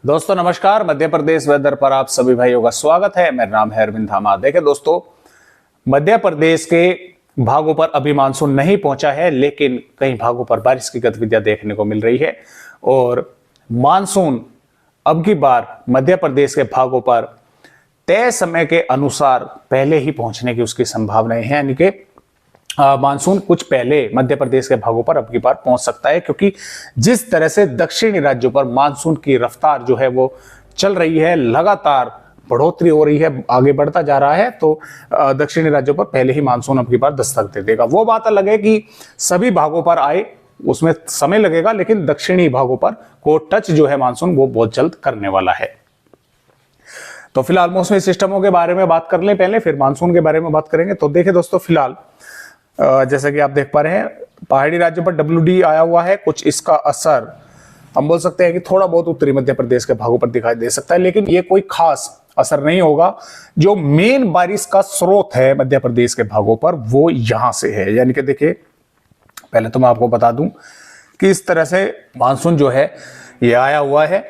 दोस्तों नमस्कार। मध्य प्रदेश वेदर पर आप सभी भाइयों का स्वागत है। मेरा नाम है अरविंद धामा। देखिए दोस्तों, मध्य प्रदेश के भागों पर अभी मानसून नहीं पहुंचा है, लेकिन कई भागों पर बारिश की गतिविधियां देखने को मिल रही है और मानसून अब की बार मध्य प्रदेश के भागों पर तय समय के अनुसार पहले ही पहुंचने की उसकी संभावनाएं हैं। यानी कि मानसून कुछ पहले मध्य प्रदेश के भागों पर अब की बार पहुंच सकता है, क्योंकि जिस तरह से दक्षिणी राज्यों पर मानसून की रफ्तार जो है वो चल रही है, लगातार बढ़ोतरी हो रही है, आगे बढ़ता जा रहा है। तो दक्षिणी राज्यों पर पहले ही मानसून अब की बार दस्तक दे देगा। वो बात अलग है कि सभी भागों पर आए, उसमें समय लगेगा, लेकिन दक्षिणी भागों पर को टच जो है मानसून वो बहुत जल्द करने वाला है। तो फिलहाल मौसमी सिस्टमों के बारे में बात कर लें पहले, फिर मानसून के बारे में बात करेंगे। तो देखिए दोस्तों, फिलहाल जैसा कि आप देख पा रहे हैं, पहाड़ी राज्यों पर WD आया हुआ है। कुछ इसका असर हम बोल सकते हैं कि थोड़ा बहुत उत्तरी मध्य प्रदेश के भागों पर दिखाई दे सकता है, लेकिन ये कोई खास असर नहीं होगा। जो मेन बारिश का स्रोत है मध्य प्रदेश के भागों पर वो यहां से है। यानी कि देखिए, पहले तो मैं आपको बता दूं कि इस तरह से मानसून जो है ये आया हुआ है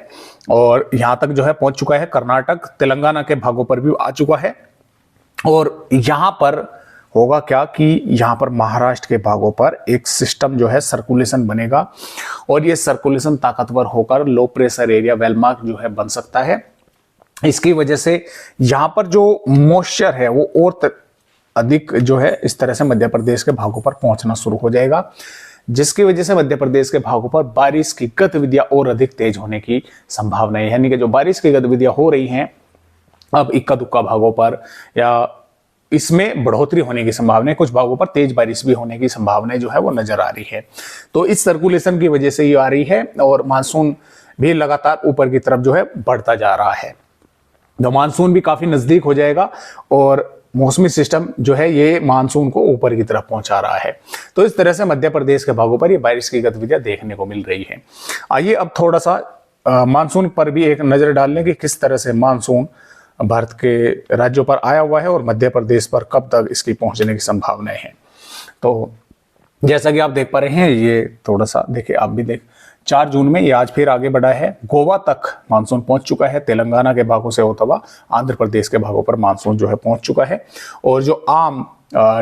और यहां तक जो है पहुंच चुका है। कर्नाटक, तेलंगाना के भागों पर भी आ चुका है और यहां पर होगा क्या कि यहां पर महाराष्ट्र के भागों पर एक सिस्टम जो है सर्कुलेशन बनेगा और ये सर्कुलेशन ताकतवर होकर लो प्रेशर एरिया वेलमार्क जो है बन सकता है। इसकी वजह से यहां पर जो मॉइस्चर है वो और अधिक जो है इस तरह से मध्य प्रदेश के भागों पर पहुंचना शुरू हो जाएगा, जिसकी वजह से मध्य प्रदेश के भागों पर बारिश की गतिविधियां और अधिक तेज होने की संभावना है। यानी कि जो बारिश की गतिविधियां हो रही हैं अब इक्का दुक्का भागों पर, या इसमें बढ़ोतरी होने की संभावना है। कुछ भागों पर तेज बारिश भी होने की संभावना जो है वो नजर आ रही है। तो इस सर्कुलेशन की वजह से ये आ रही है और मानसून भी लगातार ऊपर की तरफ जो है बढ़ता जा रहा है। तो मानसून भी काफी नजदीक हो जाएगा और मौसमी सिस्टम जो है ये मानसून को ऊपर की तरफ पहुंचा रहा है। तो इस तरह से मध्य प्रदेश के भागों पर ये बारिश की गतिविधियां देखने को मिल रही है। आइए अब थोड़ा सा मानसून पर भी एक नजर डाल लें कि किस तरह से मानसून भारत के राज्यों पर आया हुआ है और मध्य प्रदेश पर कब तक इसकी पहुंचने की संभावनाएं हैं। तो जैसा कि आप देख पा रहे हैं, ये थोड़ा सा देखिए, आप भी देख, 4 जून में ये आज फिर आगे बढ़ा है। गोवा तक मानसून पहुंच चुका है। तेलंगाना के भागों से होता हुआ आंध्र प्रदेश के भागों पर मानसून जो है पहुंच चुका है और जो आम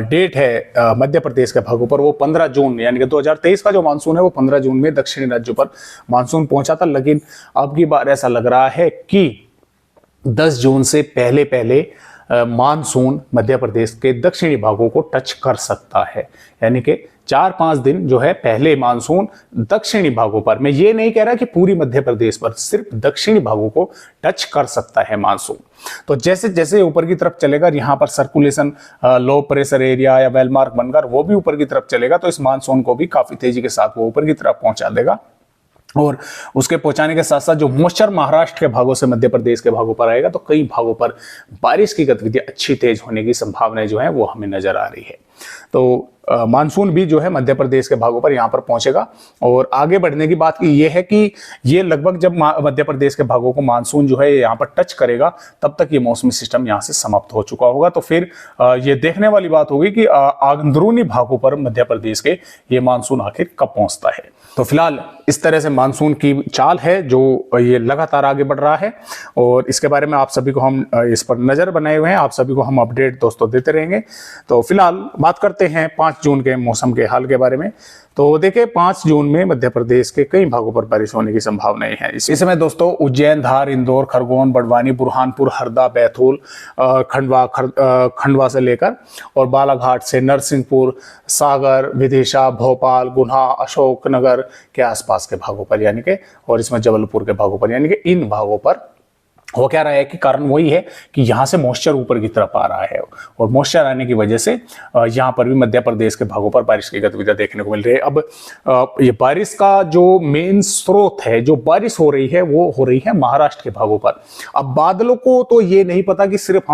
डेट है मध्य प्रदेश के भागों पर वो 15 जून, यानी कि 2023 का जो मानसून है वो 15 जून में दक्षिणी राज्यों पर मानसून पहुंचा था। लेकिन अब की बार ऐसा लग रहा है कि 10 जून से पहले पहले मानसून मध्य प्रदेश के दक्षिणी भागों को टच कर सकता है। यानी कि 4-5 दिन जो है पहले मानसून दक्षिणी भागों पर, मैं ये नहीं कह रहा कि पूरी मध्य प्रदेश पर, सिर्फ दक्षिणी भागों को टच कर सकता है मानसून। तो जैसे जैसे ऊपर की तरफ चलेगा, यहाँ पर सर्कुलेशन लो प्रेशर एरिया या वेलमार्क बनकर वो भी ऊपर की तरफ चलेगा, तो इस मानसून को भी काफी तेजी के साथ वो ऊपर की तरफ पहुंचा देगा। और उसके पहुंचाने के साथ साथ जो मॉइस्चर महाराष्ट्र के भागों से मध्य प्रदेश के भागों पर आएगा, तो कई भागों पर बारिश की गतिविधियां अच्छी तेज होने की संभावनाएं जो है वो हमें नजर आ रही है। तो मानसून भी जो है मध्य प्रदेश के भागों पर यहाँ पर पहुंचेगा और आगे बढ़ने की बात की ये है कि ये लगभग जब मध्य प्रदेश के भागों को मानसून जो है यहाँ पर टच करेगा, तब तक ये मौसमी सिस्टम यहाँ से समाप्त हो चुका होगा। तो फिर ये देखने वाली बात होगी कि अंदरूनी भागों पर मध्य प्रदेश के ये मानसून आखिर कब पहुंचता है। तो फिलहाल इस तरह से मानसून की चाल है जो ये लगातार आगे बढ़ रहा है और इसके बारे में आप सभी को हम इस पर नजर बनाए हुए हैं। आप सभी को हम अपडेट दोस्तों देते रहेंगे। तो फिलहाल बात करते हैं 5 जून के मौसम के हाल के बारे में। तो देखिए, 5 जून में मध्य प्रदेश के कई भागों पर बारिश होने की संभावनाएं हैं। इस समय दोस्तों उज्जैन, धार, इंदौर, खरगोन, बड़वानी, बुरहानपुर, हरदा, बैतूल, खंडवा से लेकर और बालाघाट से नरसिंहपुर, सागर, विदिशा, भोपाल, गुना, अशोकनगर के आसपास के भागों पर, यानी कि, और इसमें जबलपुर के भागों पर, यानी कि इन भागों पर हो क्या रहा है कि कारण वही है कि यहां से मॉइस्चर ऊपर की तरफ आ रहा है और मॉइस्चर आने की वजह से यहां पर भी मध्य प्रदेश के भागों पर बारिश की गतिविधियां देखने को मिल रही है। अब ये बारिश का जो मेन स्रोत है, जो बारिश हो रही है वो हो रही है महाराष्ट्र के भागों पर। अब बादलों को तो ये नहीं पता कि सिर्फ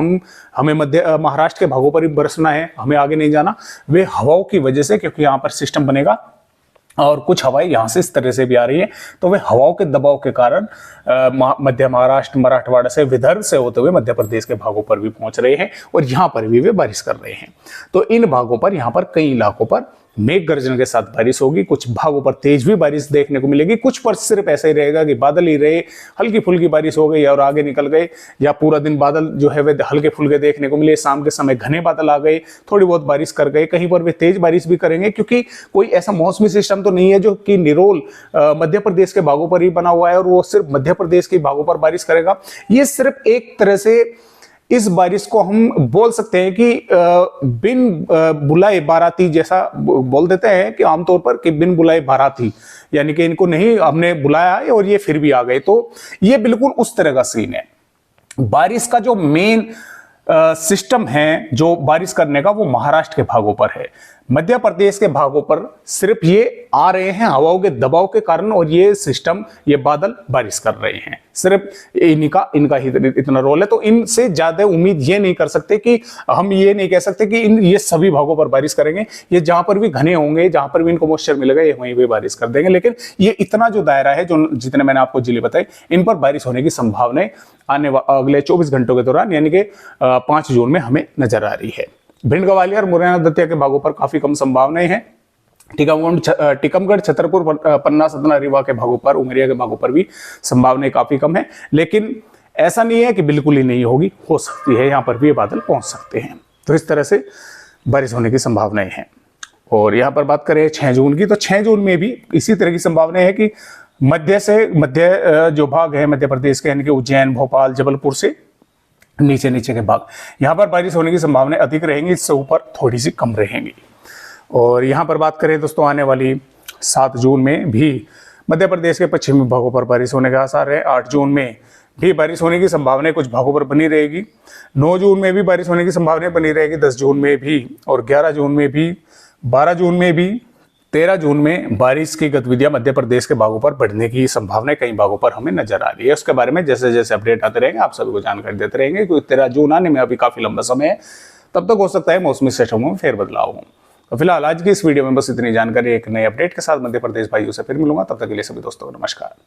हमें महाराष्ट्र के भागों पर ही बरसना है, हमें आगे नहीं जाना। वे हवाओं की वजह से, क्योंकि यहाँ पर सिस्टम बनेगा और कुछ हवाएं यहां से इस तरह से भी आ रही है, तो वे हवाओं के दबाव के कारण मध्य महाराष्ट्र, मराठवाड़ा से, विदर्भ से होते हुए मध्य प्रदेश के भागों पर भी पहुंच रहे हैं और यहां पर भी वे बारिश कर रहे हैं। तो इन भागों पर, यहां पर कई इलाकों पर मेघ गर्जन के साथ बारिश होगी, कुछ भागों पर तेज भी बारिश देखने को मिलेगी, कुछ पर सिर्फ ऐसा ही रहेगा कि बादल ही रहे, हल्की फुल्की बारिश हो गई और आगे निकल गए, या पूरा दिन बादल जो है वे हल्के फुल्के देखने को मिले, शाम के समय घने बादल आ गए, थोड़ी बहुत बारिश कर गए, कहीं पर वे तेज बारिश भी करेंगे, क्योंकि कोई ऐसा मौसमी सिस्टम तो नहीं है जो कि निरोल मध्य प्रदेश के भागों पर ही बना हुआ है और वो सिर्फ मध्य प्रदेश के भागों पर बारिश करेगा। ये सिर्फ एक तरह से इस बारिश को हम बोल सकते हैं कि बिन बुलाए बाराती जैसा बोल देते हैं कि आमतौर पर कि बिन बुलाए बाराती, यानी कि इनको नहीं हमने बुलाया है और ये फिर भी आ गए। तो ये बिल्कुल उस तरह का सीन है। बारिश का जो मेन सिस्टम है जो बारिश करने का, वो महाराष्ट्र के भागों पर है। मध्य प्रदेश के भागों पर सिर्फ ये आ रहे हैं हवाओं के दबाव के कारण, और ये सिस्टम, ये बादल बारिश कर रहे हैं। सिर्फ इनका ही इतना रोल है। तो इनसे ज्यादा उम्मीद ये नहीं कर सकते कि हम ये नहीं कह सकते कि ये सभी भागों पर बारिश करेंगे। ये जहां पर भी घने होंगे, जहां पर भी इनको मॉइस्चर मिलेगा, ये वहीं भी बारिश कर देंगे। लेकिन ये इतना जो दायरा है, जो जितने मैंने आपको जिले बताए, इन पर बारिश होने की संभावना अगले 24 घंटों के दौरान, यानी कि 5 जून में हमें नजर आ रही है। भिंड, ग्वालियर, मुरैना, दतिया के भागों पर काफी कम संभावनाएं हैं। टीकमगढ़, छतरपुर, पन्ना, सतना, रीवा के भागों पर, उमरिया के भागों पर भी संभावनाएं काफी कम है। लेकिन ऐसा नहीं है कि बिल्कुल ही नहीं होगी, हो सकती है, यहां पर भी ये बादल पहुंच सकते हैं। तो इस तरह से बारिश होने की संभावनाएं हैं। और यहां पर बात करें 6 जून की, तो 6 जून में भी इसी तरह की संभावनाएं है कि मध्य जो भाग है मध्य प्रदेश के, यानी कि उज्जैन, भोपाल, जबलपुर से नीचे के भाग, यहां पर बारिश होने की संभावनाएं अधिक रहेंगी, इससे ऊपर थोड़ी सी कम रहेंगी। और यहां पर बात करें दोस्तों, आने वाली 7 जून में भी मध्य प्रदेश के पश्चिमी भागों पर बारिश होने के आसार है। 8 जून में भी बारिश होने की संभावनाएं कुछ भागों पर बनी रहेगी। 9 जून में भी बारिश होने की संभावनाएं बनी रहेगी, 10 जून में भी, और 11 जून में भी, 12 जून में भी, 13 जून में बारिश की गतिविधियां मध्य प्रदेश के भागों पर बढ़ने की संभावना कई भागों पर हमें नजर आ रही है। उसके बारे में जैसे जैसे अपडेट आते रहेंगे आप सभी को जानकारी देते रहेंगे, क्योंकि 13 जून आने में अभी काफी लंबा समय है, तब तक हो सकता है मौसमी सिस्टमों में फेरबदलाव हो। तो फिलहाल आज की इस वीडियो में बस इतनी जानकारी। एक नए अपडेट के साथ मध्य प्रदेश भाइयों से फिर मिलूंगा, तब तक के लिए सभी दोस्तों को नमस्कार।